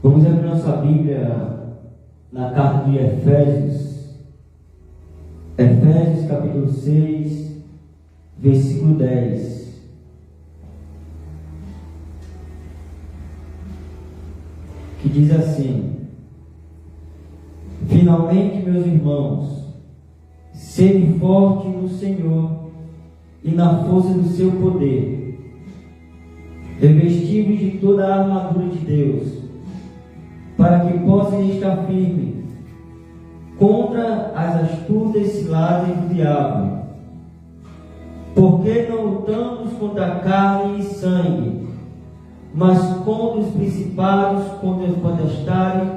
Vamos abrir nossa Bíblia na carta de Efésios, capítulo 6, versículo 10. Que diz assim: Finalmente, meus irmãos, sede forte no Senhor e na força do seu poder, revestivos de toda a armadura de Deus, para que possam estar firmes contra as astutas ciladas do diabo. Porque não lutamos contra carne e sangue, mas contra os principados, contra os potestades,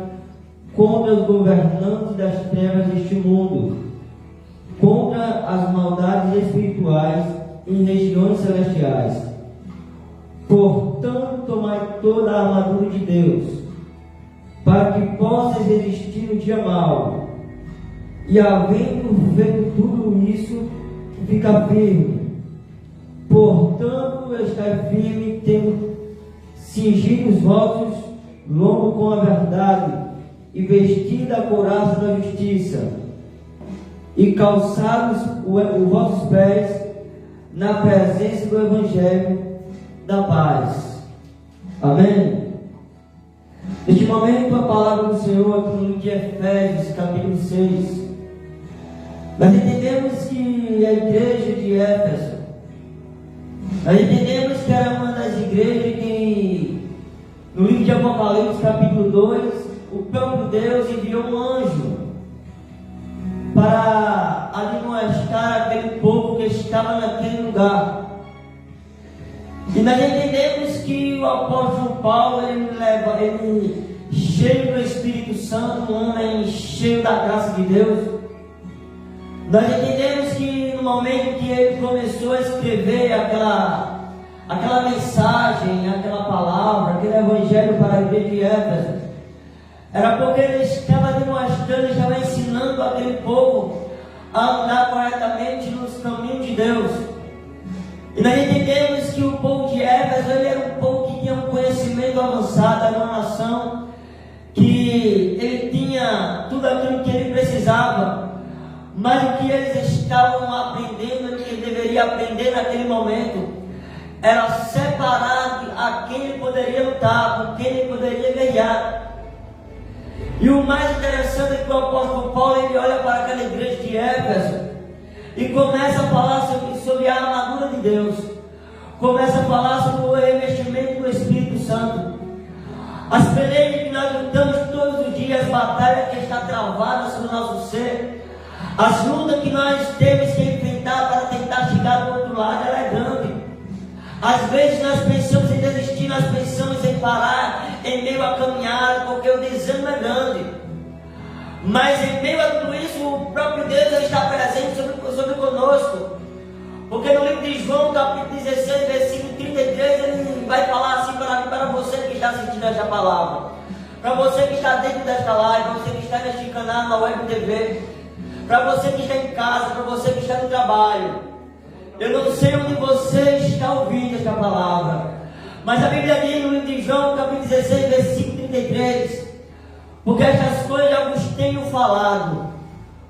contra os governantes das trevas deste mundo, contra as maldades espirituais em regiões celestiais. Portanto, tomai toda a armadura de Deus, para que possas resistir no dia mau, e havendo feito tudo isso, fica firme. Portanto, estai firme, tendo cingido os vossos lombos com a verdade, e vestida a couraça da justiça, e calçados os vossos pés na presença do Evangelho da paz. Amém? Neste momento, a palavra do Senhor aqui no livro de Efésios, capítulo 6. Nós entendemos que a igreja de Éfeso, nós entendemos que era uma das igrejas que, no livro de Apocalipse, capítulo 2, o próprio Deus enviou um anjo para admoestar aquele povo que estava naquele lugar. E nós entendemos que o apóstolo Paulo, ele cheio do Espírito Santo, um homem cheio da graça de Deus. Nós entendemos que no momento que ele começou a escrever aquela mensagem, aquela palavra, aquele evangelho para a igreja de Éfeso, era porque ele estava demonstrando, estava ensinando aquele povo a andar corretamente nos caminhos de Deus. E nós entendemos que o povo de Éfeso, ele era um povo que tinha um conhecimento avançado, era uma nação que ele tinha tudo aquilo que ele precisava, mas o que eles estavam aprendendo, o que ele deveria aprender naquele momento, era separar a quem ele poderia lutar, com quem ele poderia guerrear. E o mais interessante é que o apóstolo Paulo, ele olha para aquela igreja de Éfeso e começa a falar sobre a armadura de Deus, começa a falar sobre o revestimento do Espírito Santo, as peleias que nós lutamos todos os dias, as batalhas que estão travadas sobre o nosso ser, as lutas que nós temos que enfrentar para tentar chegar do outro lado, ela é grande. Às vezes nós pensamos em desistir, nós pensamos em parar em meio à caminhada, porque o desânimo é grande. Mas em meio a tudo isso, o próprio Deus está presente sobre conosco. Porque no livro de João, capítulo 16, versículo 33, ele vai falar assim para você que está assistindo esta palavra, para você que está dentro desta live, para você que está neste canal, na Web TV, para você que está em casa, para você que está no trabalho. Eu não sei onde você está ouvindo esta palavra, mas a Bíblia diz no livro de João, capítulo 16, versículo 33, porque estas coisas eu vos tenho falado,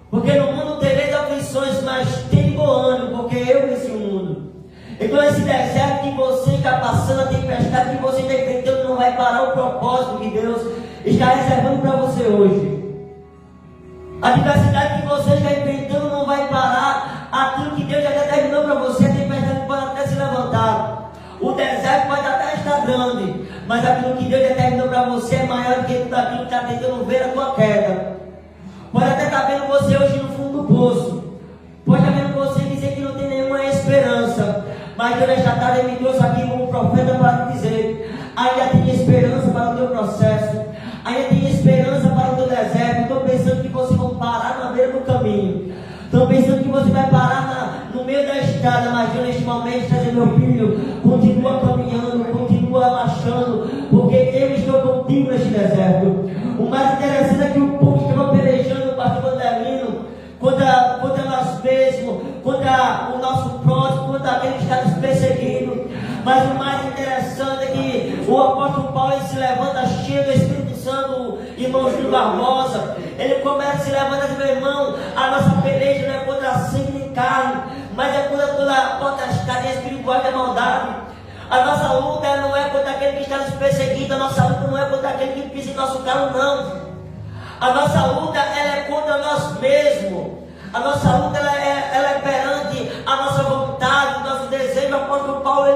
porque no mundo tereis aflições, mas tem bom ânimo, porque eu venci o mundo. Então esse deserto que você está passando, a tempestade que você está enfrentando, não vai parar o propósito que Deus está reservando para você hoje. A adversidade que você está enfrentando não vai parar aquilo que Deus já determinou para você. A tempestade pode até se levantar, o deserto pode até estar grande, mas aquilo que Deus determinou para você é maior do que tudo aquilo que está tentando ver a tua queda. Pode até estar vendo você hoje no fundo do poço, pode estar vendo você dizer que não tem nenhuma esperança, mas Deus esta tarde me trouxe aqui como profeta para te dizer: ainda tem esperança para o teu processo, ainda tem esperança para o teu deserto. Estou pensando que vocês vão parar na beira do caminho, estou pensando que você vai parar no meio da estrada, mas Deus neste momento está dizendo: meu filho, continua caminhando, continua marchando, porque eu estou contigo neste deserto. O mais interessante é que o povo estava pelejando, o pastor Vandelino, contra nós mesmos, contra o nosso próximo, contra aquele que está nos perseguindo. Mas o mais interessante é que o apóstolo Paulo se levanta cheio do Espírito usando o irmão Júlio Barbosa. Ele começa a se levantar e diz: meu irmão, a nossa peleja não é contra sangue nem carne, mas é contra toda a potestade espiritual da maldade. A nossa luta não é contra aquele que está nos perseguindo, a nossa luta não é contra aquele que pisa em nosso carro, não. A nossa luta ela é contra nós mesmos. A nossa luta ela é perante a nossa vontade, o nosso desejo. O apóstolo Paulo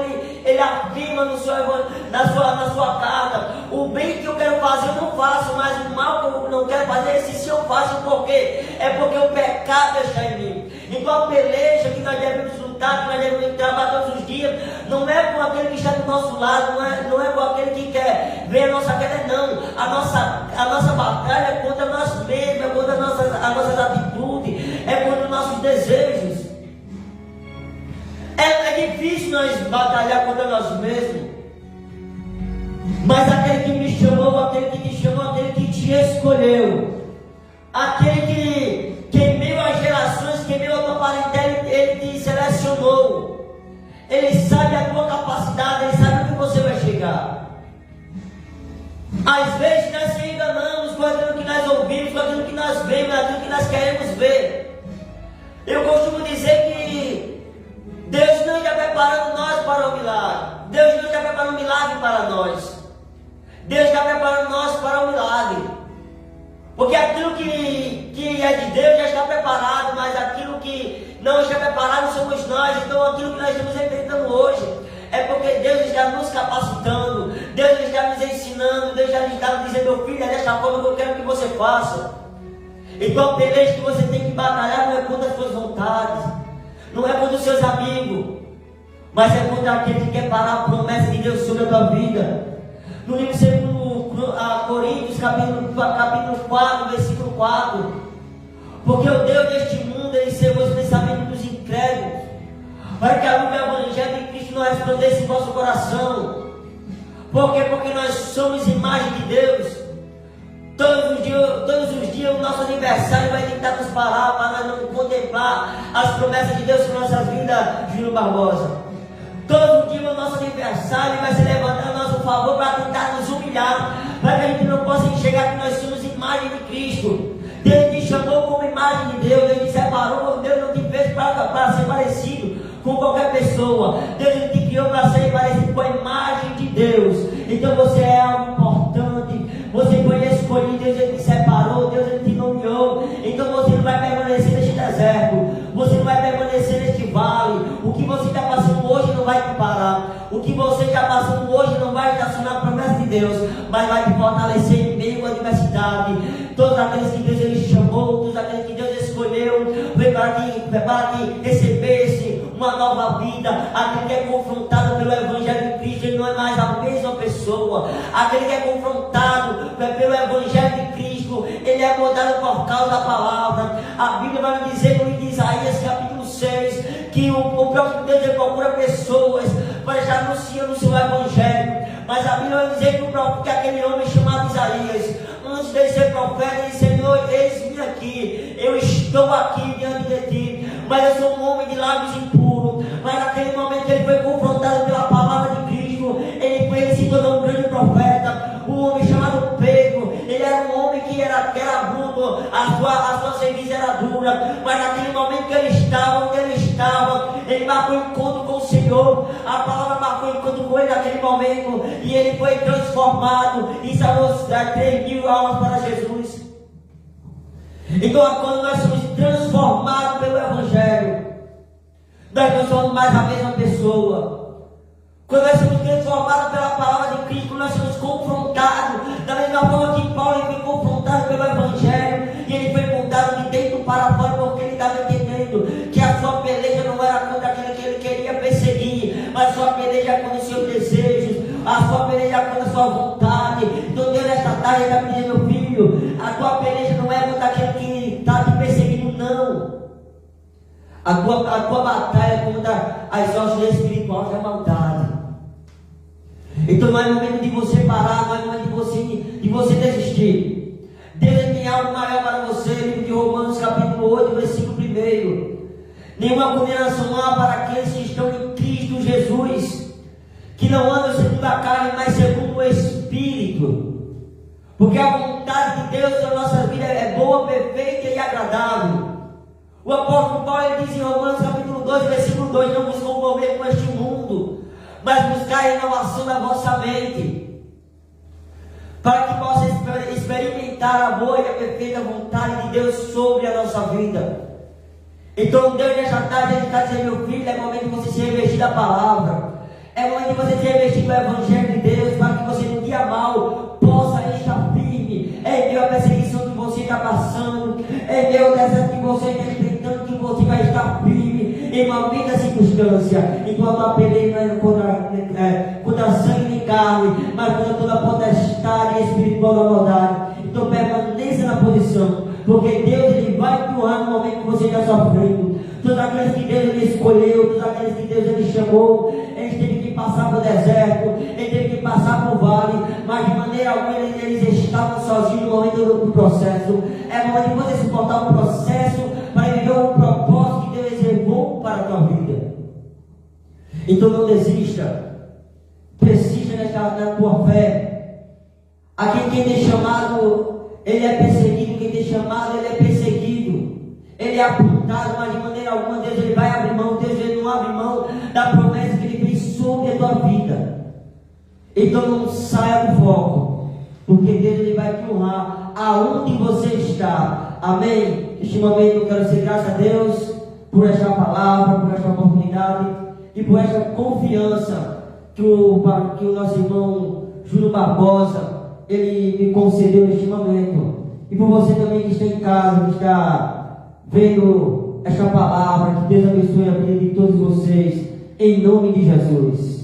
ele afirma na sua carta: o bem que eu quero fazer eu não faço, mas o mal que eu não quero fazer, esse sim eu faço. Por quê? É porque o pecado está em mim. Então a peleja que nós devemos lutar, que nós devemos trabalhar todos os dias, não é com aquele que está do nosso lado, não é com aquele que quer ver a nossa queda, não. A nossa batalha é contra nós mesmos, é contra as nossas atitudes, é contra os nossos desejos. É difícil nós batalhar contra nós mesmos, mas aquele que me chamou, aquele que te chamou, aquele que te escolheu, aquele que em meio às gerações, que em meio à tua parentela, ele te selecionou. Ele sabe a tua capacidade, ele sabe onde você vai chegar. Às vezes nós se enganamos com aquilo que nós ouvimos, com aquilo que nós vemos, com aquilo que nós queremos ver. Eu costumo dizer que Deus não está preparando nós para o milagre. Deus não está preparando um milagre para nós. Deus está preparando nós para o milagre. Porque aquilo que é de Deus já está preparado, mas aquilo que não está preparado somos nós. Então aquilo que nós estamos enfrentando hoje é porque Deus está nos capacitando, Deus está nos ensinando, Deus já está nos dizendo: meu filho, é desta forma que eu quero que você faça. Então a peleja que você tem que batalhar não é contra as suas vontades, não é contra os seus amigos, mas é contra aquele que quer parar a promessa de Deus sobre a tua vida. No livro de 2 Coríntios, capítulo 4, versículo 4: porque o Deus deste mundo ele cegou os pensamentos dos incrédulos, para que a luz do Evangelho de Cristo não resplandece em vosso coração. Por quê? Porque nós somos imagem de Deus. Todos os dias o nosso aniversário vai tentar nos parar para não contemplar as promessas de Deus sobre nossas vidas, Júlio Barbosa. Todo dia o nosso aniversário vai se levantar a nosso favor para tentar nos humilhar, para que a gente não possa enxergar que nós somos imagem de Cristo. Deus te chamou como imagem de Deus, Deus te separou, Deus não te fez para ser parecido com qualquer pessoa. Deus ele te criou para ser parecido com a imagem de Deus. Então você é algo importante, você foi escolhido, Deus ele te separou, Deus ele te nomeou. Então você não vai permanecer neste deserto, você não vai permanecer neste vale. O que você está passando hoje não vai te parar, o que você está passando hoje não vai estacionar a promessa de Deus, mas vai te fortalecer em meio à adversidade. Todos aqueles que Deus ele chamou, todos aqueles que Deus escolheu, foi para que recebesse uma nova vida. Aquele que é confrontado pelo Evangelho de Cristo, ele não é mais a mesma pessoa. Aquele que é confrontado pelo Evangelho de Cristo, ele é mudado por causa da palavra. A Bíblia vai me dizer no livro de Isaías, capítulo 6, que o próprio Deus ele procura pessoas para estar anunciando o seu Evangelho. Mas a Bíblia vai dizer que aquele homem chamado Isaías, antes de ser profeta, ele disse: Senhor, eis-me aqui, eu estou aqui diante de ti, mas eu sou um homem de lábios impuros. Mas naquele momento que ele foi confrontado pela palavra de Cristo, ele se tornou um grande profeta. Um homem chamado Pedro, ele era um homem que era bruto, a sua serviço era dura, mas naquele momento que ele estava, onde ele estava, ele marcou encontro com o Senhor. A palavra marcou encontro com ele naquele momento, e ele foi transformado e salvou 3.000 almas para Jesus. Então, quando nós somos transformados pelo Evangelho, nós não somos mais a mesma pessoa. Quando nós somos transformados pela palavra de Cristo, nós somos confrontados da mesma forma que Paulo foi confrontado pelo Evangelho, e ele foi montado de dentro para fora, porque ele estava entendendo que a sua peleja não era contra aquele que ele queria perseguir, mas a sua peleja contra os seus desejos, a sua peleja contra a sua vontade. Então Deus nesta tarde está me dizendo: meu filho, a tua peleja não é contra aquele que está te perseguindo, não. A tua batalha é contra as hostes espirituais da maldade. Então não é momento de você parar, não é momento de você desistir. Deus tem algo maior para você. Livro de Romanos capítulo 8, versículo 1: nenhuma condenação há para aqueles que estão em Cristo Jesus, que não andam segundo a carne, mas segundo o Espírito. Porque a vontade de Deus na nossa vida é boa, perfeita e agradável. O apóstolo Paulo ele diz em Romanos capítulo 2, versículo 2: não vos conformem com este mundo, mas buscar a inovação da vossa mente, para que possa experimentar a boa e a perfeita vontade de Deus sobre a nossa vida. Então Deus nessa tarde ele está dizendo: meu filho, é momento de você se revestir da palavra, é momento de você se revestir do Evangelho de Deus, para que você no dia mal possa estar firme em meio à perseguição que você está passando, em meio ao deserto que você está enfrentando, que você vai estar firme em uma vida circunstância, enquanto a peleia não é contra sangue nem carne, mas contra toda a potestade espiritual da maldade. Então permaneça na posição, porque Deus ele vai te honrar no momento que você está sofrendo. Todos aqueles que Deus ele escolheu, todos aqueles que Deus ele chamou, eles teve que passar por deserto, eles teve que passar por vale, mas de maneira alguma eles estavam sozinhos no momento do processo. É momento de você suportar o processo para viver o propósito que Deus reservou para a tua vida. Então não desista, persista na tua fé. Aqui quem tem chamado, ele é perseguido, quem tem chamado, ele é perseguido. Ele é apontado, mas de maneira alguma Deus ele vai abrir mão. Deus ele não abre mão da promessa que ele fez sobre a tua vida. Então não saia do foco, porque Deus ele vai te honrar aonde você está. Amém? Neste momento eu quero ser graças a Deus por esta palavra, por esta oportunidade e por esta confiança que o nosso irmão Júlio Barbosa ele me concedeu neste momento. E por você também que está em casa, que está vendo esta palavra, que Deus abençoe a vida de todos vocês, em nome de Jesus.